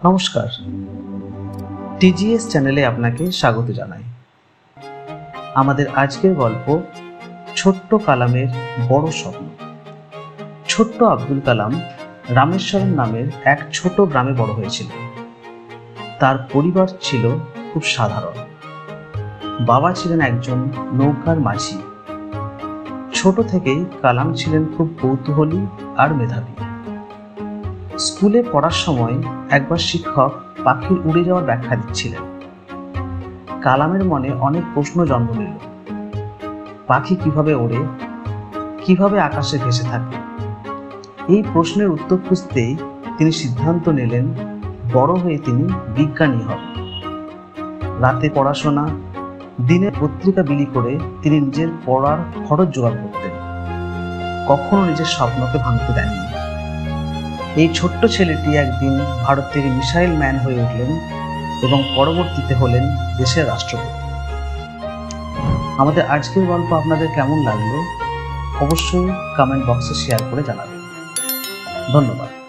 নমস্কার, টিজিএস চ্যানেলে আপনাকে স্বাগত জানাই। আমাদের আজকের গল্প ছোট্ট কালামের বড় স্বপ্ন। ছোট্ট আব্দুল কালাম রামেশ্বরম নামের এক ছোট গ্রামে বড় হয়েছিলেন। তার পরিবার ছিল খুব সাধারণ। বাবা ছিলেন একজন নৌকার মাঝি। ছোট থেকেই কালাম ছিলেন খুব কৌতূহলী আর মেধাবী। স্কুলে পড়ার সময় একবার শিক্ষক পাখির উড়ে যাওয়ার ব্যাখ্যা দিচ্ছিলেন। কালামের মনে অনেক প্রশ্ন জন্ম নিল। পাখি কিভাবে ওড়ে, কিভাবে আকাশে ভেসে থাকে? এই প্রশ্নের উত্তর খুঁজতেই তিনি সিদ্ধান্ত নিলেন বড় হয়ে তিনি বিজ্ঞানী হবেন। রাতে পড়াশোনা, দিনে পত্রিকা বিলি করে তিনি নিজের পড়ার খরচ জোগাড় করতেন। কখনো নিজের স্বপ্নকে ভাঙতে দেননি। এই ছোট্ট ছেলেটি একদিন ভারতের মিসাইল ম্যান হয়ে উঠলেন এবং পরবর্তীতে হলেন দেশের রাষ্ট্রপতি। আমাদের আজকের গল্প আপনাদের কেমন লাগলো অবশ্যই কমেন্ট বক্সে শেয়ার করে জানাবেন। ধন্যবাদ।